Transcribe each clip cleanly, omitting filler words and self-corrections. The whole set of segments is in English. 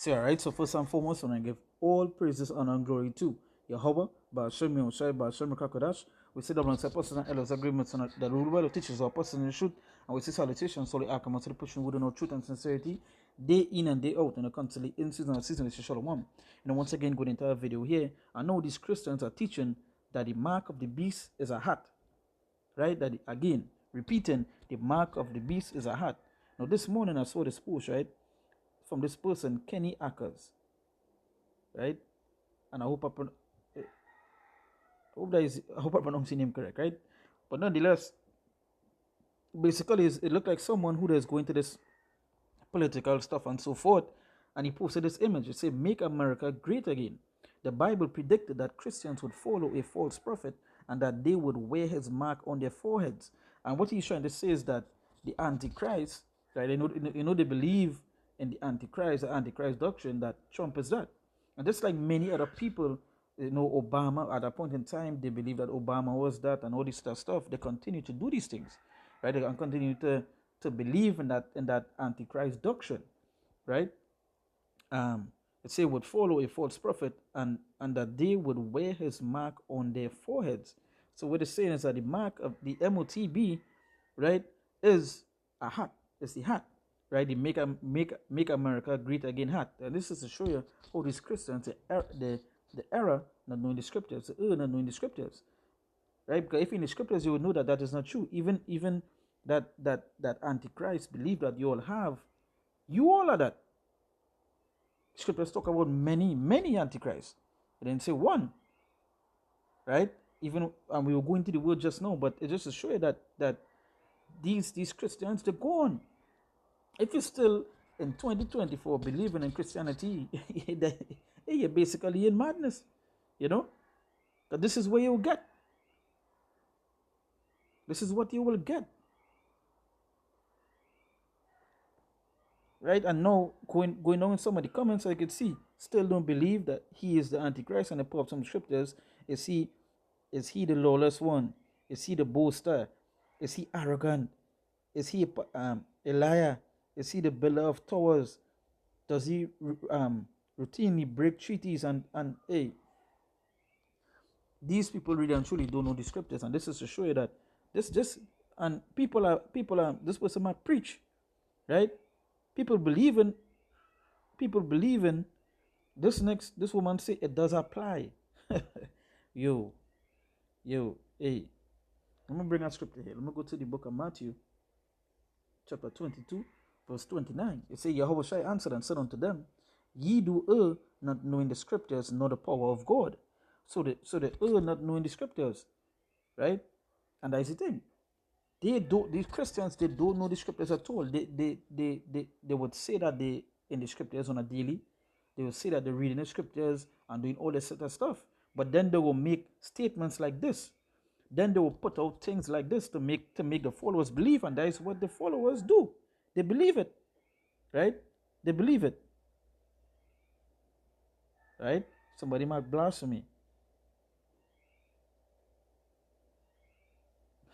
So, alright, so first and foremost, when I give all praises, honor, and glory to Yahweh, Ba'ashem Yahushai, Ba'ashem Kakadash, we sit down and apostles and elders agreements on the rule well, teachers or apostles in the truth, and we say salutations, solely account to the pushing with no truth and sincerity, day in and day out, and constantly in season and season, it's Shalom. And once again, good entire video here. I know these Christians are teaching that the mark of the beast is a hat, right? That again, repeating, the mark of the beast is a hat. Now, this morning I saw this post, right, from this person, Kenny Ackers, right? And I hope I pronounce his name correct, right? But nonetheless, basically, it looked like someone who is going to this political stuff and so forth, and he posted this image. It said, "Make America great again." The Bible predicted that Christians would follow a false prophet and that they would wear his mark on their foreheads. And what he's trying to say is that the Antichrist, right? You know they believe in the Antichrist doctrine, that Trump is that. And just like many other people, Obama, at a point in time, they believe that Obama was that and all this stuff. They continue to do these things, right? They continue to believe in that Antichrist doctrine, right? It say would follow a false prophet and that they would wear his mark on their foreheads. So what it's saying is that the mark of the MOTB, right, is a hat. It's the hat, right? The make America great again hat. And this is to show you how these Christians, the error not knowing the scriptures, the not knowing the scriptures, right? Because if in the scriptures you would know that that is not true. Even that Antichrist believe that you all are that. Scriptures talk about many Antichrists. It didn't say one, right? Even and we were going to the word just now, but it just to show you that these Christians, they're gone. If you're still in 2024 believing in Christianity, you're basically in madness, But this is where you'll get. This is what you will get. Right? And now, going on in some of the comments, I could see, still don't believe that he is the Antichrist, and they put up some scriptures. Is he the lawless one? Is he the boaster? Is he arrogant? Is he a liar? Is he the builder of towers? Does he routinely break treaties? And hey, these people really and truly don't know the scriptures, and this is to show you that this person might preach, right? People believe in this woman say it does apply. yo, hey. Let me bring a scripture here. Let me go to the book of Matthew, chapter 22, verse 29. It says, Yahweh Shai answered and said unto them, Ye do err, not knowing the scriptures, nor the power of God. So they err not knowing the scriptures, right? And that is the thing. These Christians, they don't know the scriptures at all. They would say that they in the scriptures on a daily. They would say that they're reading the scriptures and doing all this sort of stuff. But then they will make statements like this. Then they will put out things like this to make the followers believe, and that is what the followers do. They believe it, right? They believe it, right? Somebody might blaspheme.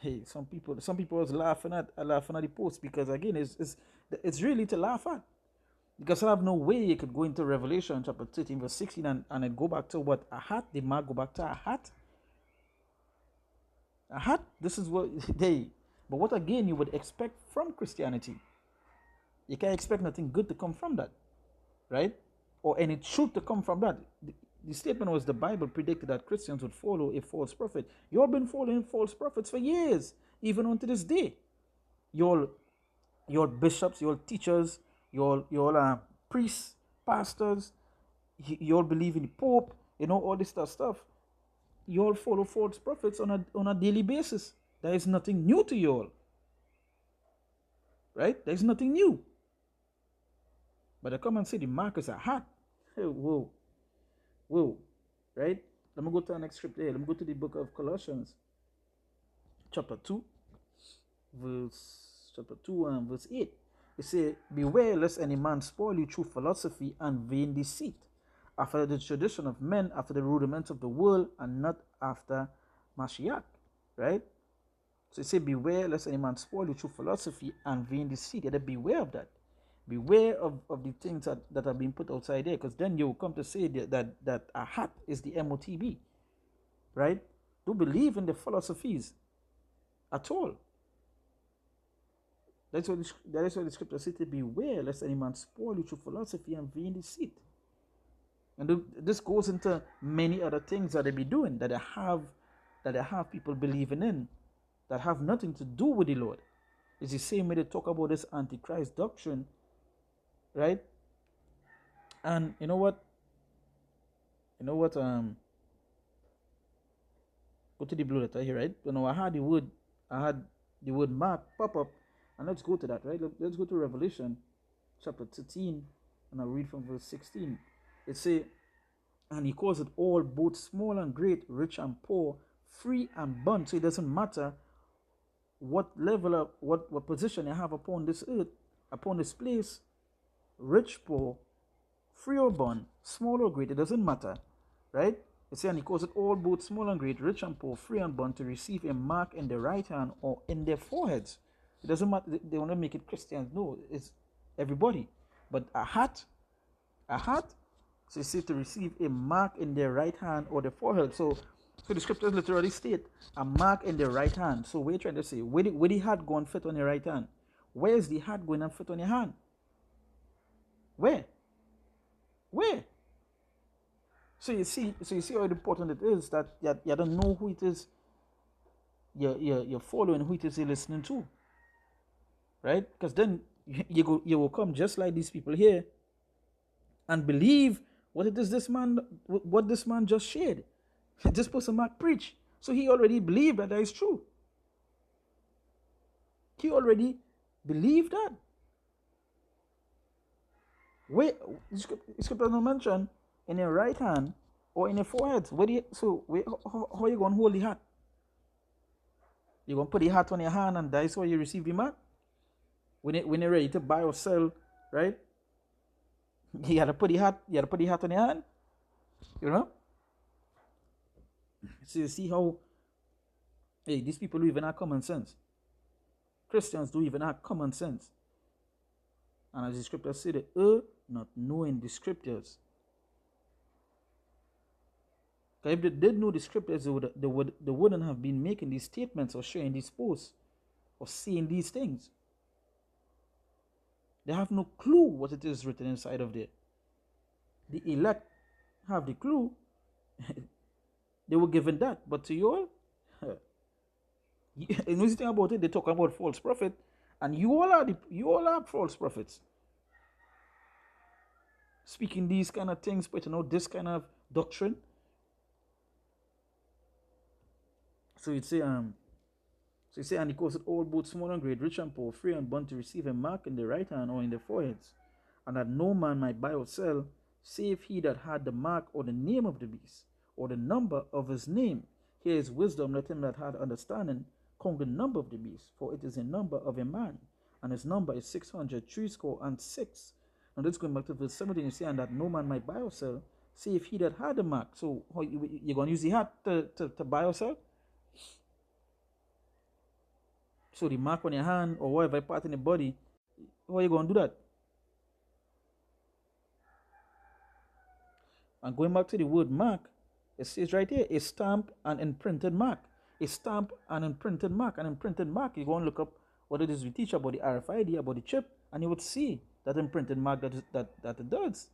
Hey, some people was laughing at the post, because again, it's really to laugh at, because I have no way you could go into Revelation chapter 13 verse 16 and it go back to what a hat. The mark go back to a hat. A hat. This is what they. But what again you would expect from Christianity? You can't expect nothing good to come from that, right? Or any truth to come from that. The statement was the Bible predicted that Christians would follow a false prophet. You all been following false prophets for years, even unto this day. Your bishops, your teachers, your priests, pastors, you all believe in the Pope, all this stuff. You all follow false prophets on a daily basis. There is nothing new to you all, right? There is nothing new. But they come and say the mark is a hat. Hey, whoa, right? Let me go to the next scripture here. Let me go to the book of Colossians, chapter 2, verse 8. It says, Beware lest any man spoil you through philosophy and vain deceit, after the tradition of men, after the rudiments of the world, and not after Mashiach, right? So it says, beware lest any man spoil you through philosophy and vain deceit. You have to beware of that. Beware of the things that are being put outside there, because then you will come to say that a hat is the MOTB, right? Don't believe in the philosophies at all. That is what the scripture says, to beware lest any man spoil you through philosophy and vain deceit. And this goes into many other things that they be doing, that they have people believing in, that have nothing to do with the Lord. It's the same way they talk about this Antichrist doctrine, right? And you know what? Go to the blue letter here, right? I had the word Mark pop up, and let's go to that, right? Let's go to Revelation chapter 13, and I'll read from verse 16. It say, and he calls it all, both small and great, rich and poor, free and bond. So it doesn't matter what level of what position you have upon this earth, upon this place, rich, poor, free or bond, small or great, it doesn't matter, right? It says, and he calls it all, both small and great, rich and poor, free and bond, to receive a mark in their right hand or in their foreheads. It doesn't matter. They want to make it Christians. No, it's everybody. But a hat. So you see, to receive a mark in their right hand or the forehead. So the scriptures literally state a mark in their right hand. So we're trying to say, where the hat go and fit on your right hand? Where is the hat going and fit on your hand? Where? So you see how important it is that you don't know who it is you're following, who it is you're listening to, right? Because then you will come just like these people here and believe what this man just shared. This person Mark preach. So he already believed that is true. He already believed that. Where the scripture don't mention in your right hand or in your forehead. How are you going to hold the hat? You're going to put the hat on your hand and that's why you receive the mark? When you're ready to buy or sell, right? You gotta put the hat on your hand. You know? So you see how these people don't even have common sense. Christians don't even have common sense. And as the scriptures say, they not knowing the scriptures. Because if they did know the scriptures, they wouldn't have been making these statements or sharing these posts or saying these things. They have no clue what it is written inside of there. The elect have the clue. They were given that. But to you all, you know the thing about it, they talk about false prophet, and you all are false prophets. Speaking these kind of things, putting out this kind of doctrine. So you say, and he calls it all, both small and great, rich and poor, free and bond, to receive a mark in the right hand or in the foreheads, and that no man might buy or sell, save he that had the mark or the name of the beast, or the number of his name. Here is wisdom, let him that had understanding count the number of the beast, for it is a number of a man, and his number is 666. Now let's go back to verse 17. You see, and that no man might buy or sell, save he that had the mark. So you're going to use the hat to buy or sell? So the mark on your hand or whatever part in the body, how are you going to do that? And going back to the word mark, it says right here, a stamp and imprinted mark. A stamp and imprinted mark. An imprinted mark, you go and look up what it is we teach about the RFID, about the chip, and you would see that imprinted mark that it does.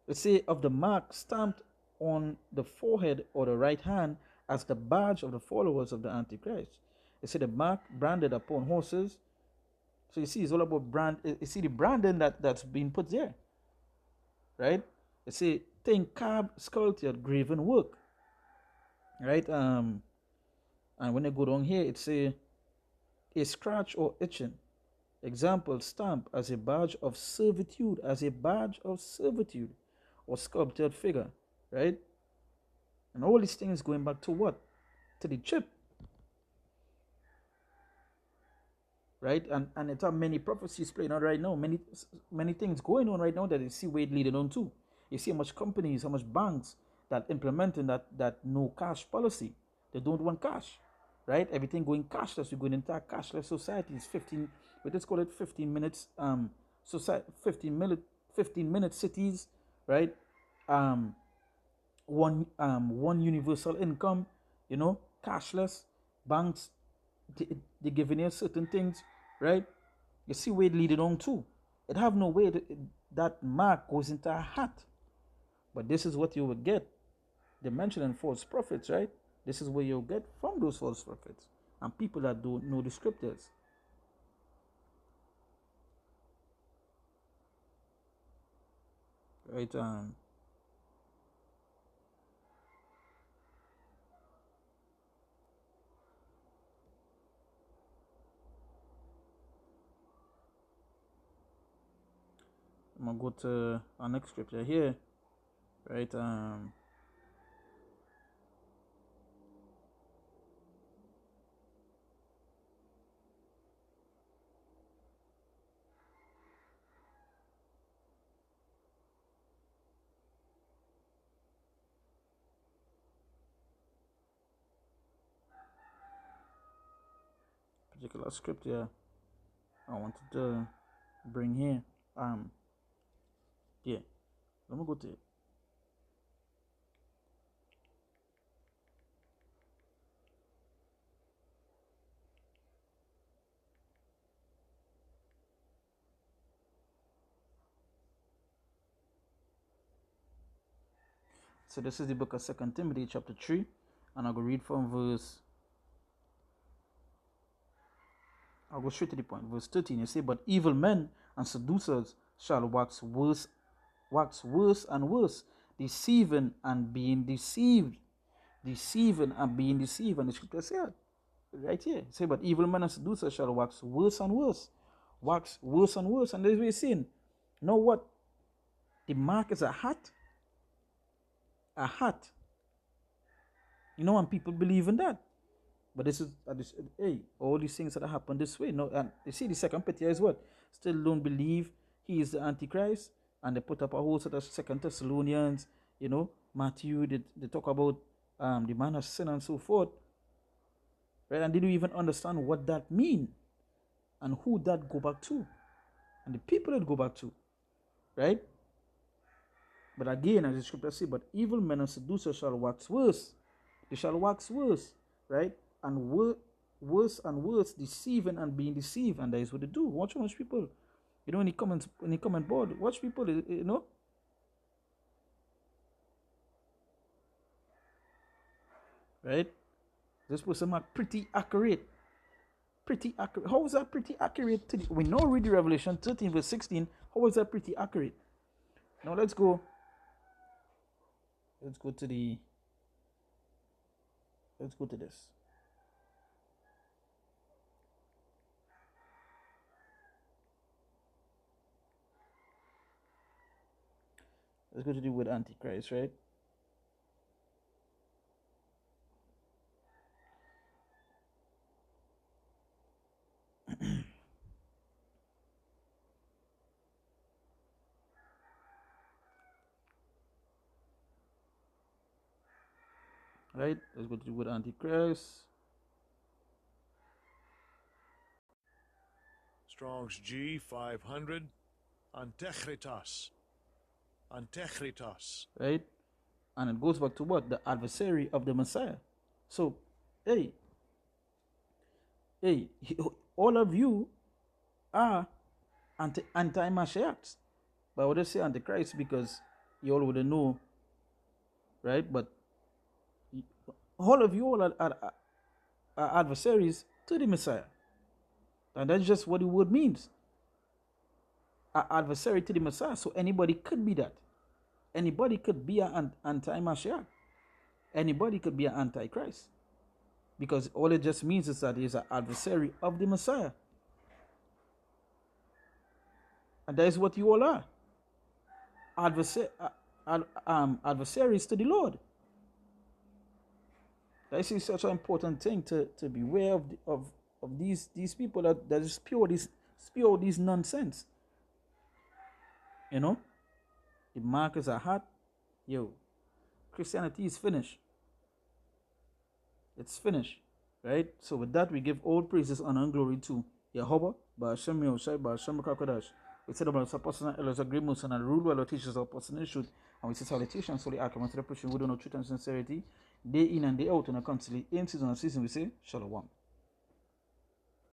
It says of the mark stamped on the forehead or the right hand as the badge of the followers of the Antichrist. It said the mark branded upon horses. So you see, it's all about brand. You see the branding that's being put there, right? It say thing carved, sculptured, graven work, right? And when you go down here, it say a scratch or etching. Example, stamp as a badge of servitude, or sculptured figure, right? And all these things going back to what? To the chip. Right? And it's many prophecies playing out right now, many things going on right now that you see where it leading on to. You see how much companies, how much banks that implementing that no cash policy. They don't want cash, right? Everything going cashless. We're going into a cashless society. It's 15 minutes society, 15-minute cities, right? Um, one universal income, cashless banks. They giving you certain things, right? You see where it leading on to. It have no way that mark goes into a hat. But this is what you would get. They mentioning false prophets, right? This is where you'll get from those false prophets and people that don't know the scriptures. Right? I'm gonna go to our next scripture here, right? Particular scripture I wanted to bring here. Yeah, let me go to it. So this is the book of 2 Timothy chapter 3, and I'll go read from verse. I'll go straight to the point. Verse 13, you say, but evil men and seducers shall wax worse and worse, deceiving and being deceived. Deceiving and being deceived. And the scripture said, right here, say, but evil men and seducers shall wax worse and worse. Wax worse and worse. And this we're seeing. Know what? The mark is a hat. A hat. When people believe in that. But this is, hey, all these things that happen this way. No, and you see the second Peter is what? Still don't believe he is the Antichrist. And they put up a whole set of Second Thessalonians, Matthew, they talk about the man of sin and so forth. Right? And they don't even understand what that mean and who that go back to. And the people that go back to. Right? But again, as the scripture says, but evil men and seducers shall wax worse. They shall wax worse, right? And worse and worse, deceiving and being deceived. And that is what they do. Watch people. When he comment board, watch people, Right? This person mark pretty accurate. Pretty accurate. How is that pretty accurate? We now read the Revelation 13 verse 16. How is that pretty accurate? Now let's go to this. Let's go to the word Antichrist, right? Right? Let's go to the word Antichrist. Strong's G 500. Antichritos. Right? And it goes back to what? The adversary of the Messiah. So, hey, all of you are anti-Mashiachs. But I would say Antichrist because you all would know, right? But all of you all are adversaries to the Messiah. And that's just what the word means. An adversary to the Messiah. So anybody could be that. Anybody could be an anti-Mashiach. Anybody could be an antichrist. Because all it just means is that he's an adversary of the Messiah. And that is what you all are. Adversaries to the Lord. That is such an important thing to be aware of these people that just spew these nonsense. The markers are hot. Christianity is finished. It's finished. Right? So with that, we give all praises, honor, and glory to Yehovah, Ba'ashem Yahushai, Ba'ashem Kakadash. We say about a person Elohim agreements and rule well teaches our person truth, and we say salutations solely accurate to the person who don't know truth and sincerity, day in and day out, and constantly in season and season we say Shalom.